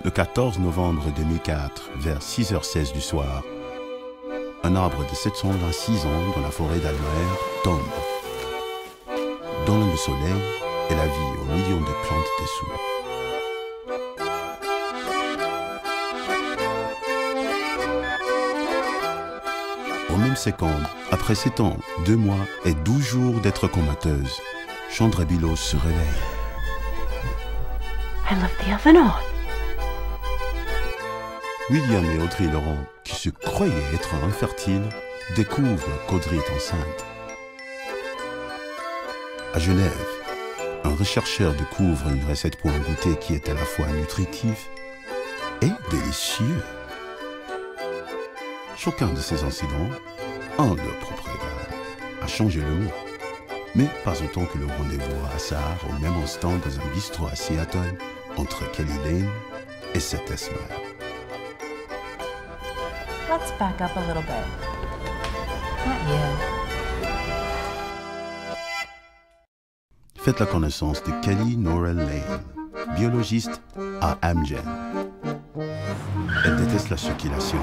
Le 14 novembre 2004, vers 6h16 du soir, un arbre de 726 ans dans la forêt d'Almer tombe. Donne le soleil et la vie aux millions de plantes dessous. Aux mêmes secondes, après 7 ans, 2 mois et 12 jours d'être comateuse, Chandra Bilos se réveille. I left the oven on. William et Audrey Laurent, qui se croyaient être infertiles, découvrent qu'Audrey est enceinte. À Genève, un rechercheur découvre une recette pour un goûter qui est à la fois nutritif et délicieux. Chacun de ces incidents, en leur propre regard, a changé le monde. Mais pas autant que le rendez-vous à hasard au même instant dans un bistrot à Seattle entre Kelly Lane et Seth Esmer. Let's back up a little bit. Not you. Faites la connaissance de Kelly Norrell Lane, biologiste à Amgen. Elle déteste la circulation,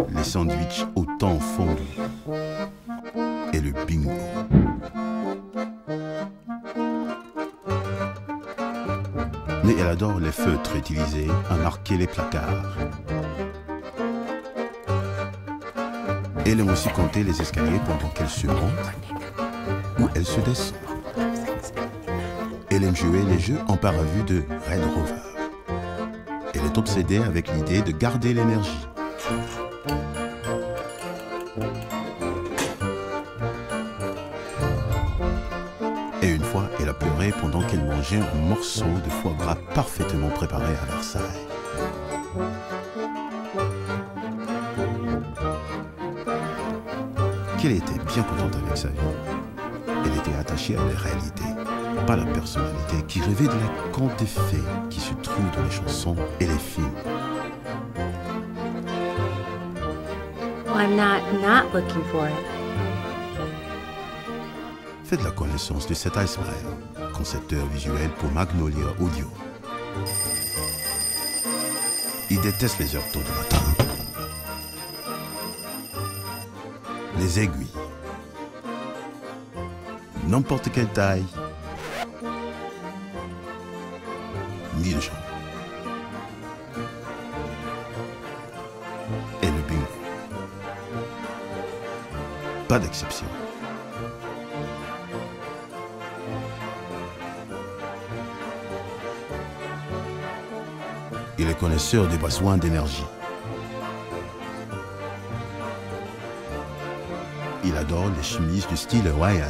les sandwichs au thon fondu et le bingo. Mais elle adore les feutres utilisés à marquer les placards. Elle aime aussi compter les escaliers pendant qu'elle se monte ou elle se descend. Elle aime jouer les jeux en paravue de Red Rover. Elle est obsédée avec l'idée de garder l'énergie. Et une fois, elle a pleuré pendant qu'elle mangeait un morceau de foie gras parfaitement préparé à Versailles. Qu'elle était bien contente avec sa vie. Elle était attachée à la réalité, pas la personnalité qui rêvait de la conte des fées qui se trouve dans les chansons et les films. Well, I'm not looking for it. Faites la connaissance de Seth Esmer, concepteur visuel pour Magnolia Audio. Il déteste les heures tôt du matin, les aiguilles, n'importe quelle taille, ni de jambes. Et le bingo. Pas d'exception. Il est connaisseur des besoins d'énergie. Il adore les chemises du style hawaïen.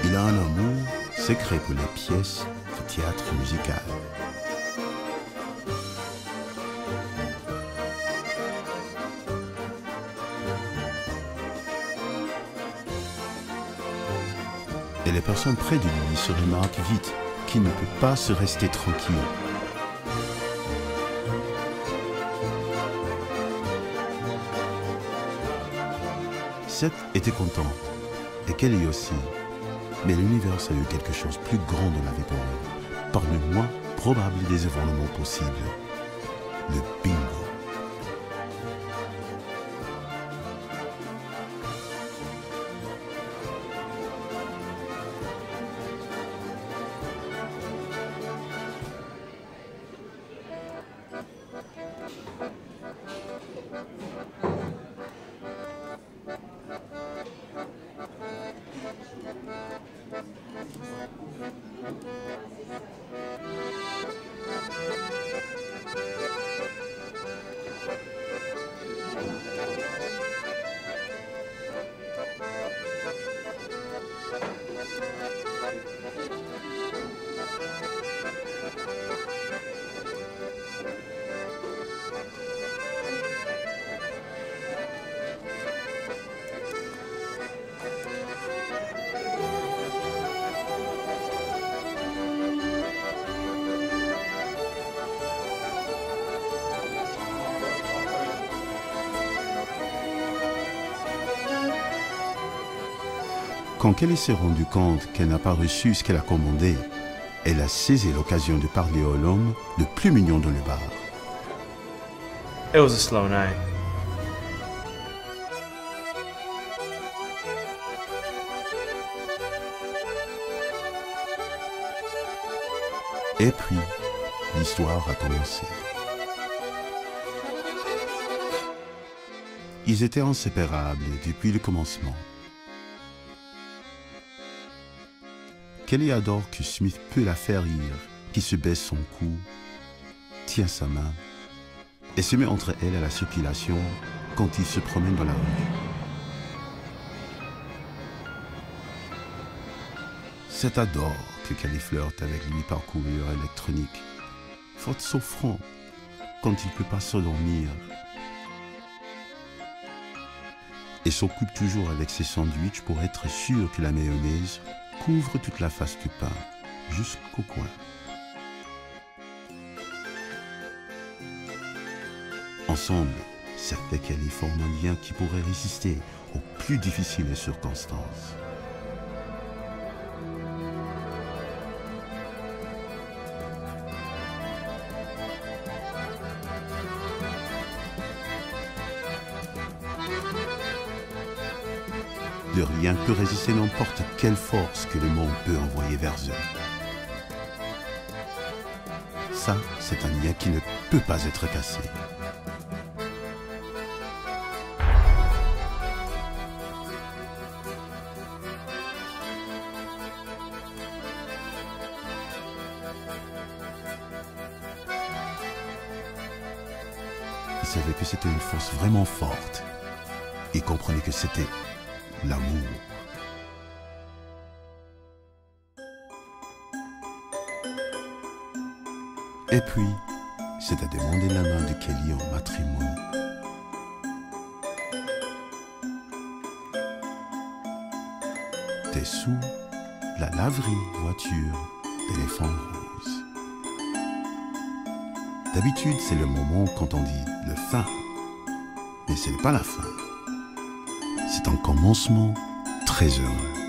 Il a un amour secret pour les pièces de théâtre musical. Et les personnes près de lui se remarquent vite qu'il ne peut pas se rester tranquille. Seth était content, et Kelly aussi. Mais l'univers a eu quelque chose de plus grand dans la vie pour eux, par le moins probable des événements possibles, le bingo. Quand Kelly s'est rendue compte qu'elle n'a pas reçu ce qu'elle a commandé, elle a saisi l'occasion de parler à l'homme le plus mignon dans le bar. It was a slow night. Et puis, l'histoire a commencé. Ils étaient inséparables depuis le commencement. Kelly adore que Smith peut la faire rire, qu'il se baisse son cou, tient sa main et se met entre elle et la circulation quand il se promène dans la rue. C'est adore que Kelly flirte avec lui par courrier électronique, faute souffrant quand il ne peut pas s'endormir, et s'occupe toujours avec ses sandwichs pour être sûr que la mayonnaise couvre toute la face du pain, jusqu'au coin. Ensemble, ça fait qu'elle forme un lien qui pourrait résister aux plus difficiles circonstances. Le rien peut résister n'importe quelle force que le monde peut envoyer vers eux. Ça, c'est un lien qui ne peut pas être cassé. Il savait que c'était une force vraiment forte. Il comprenait que c'était l'amour. Et puis, c'est à demander la main de Kelly en matrimone. Des sous, la laverie, voiture, téléphone rose. D'habitude, c'est le moment quand on dit le fin. Mais ce n'est pas la fin. C'est un commencement très heureux.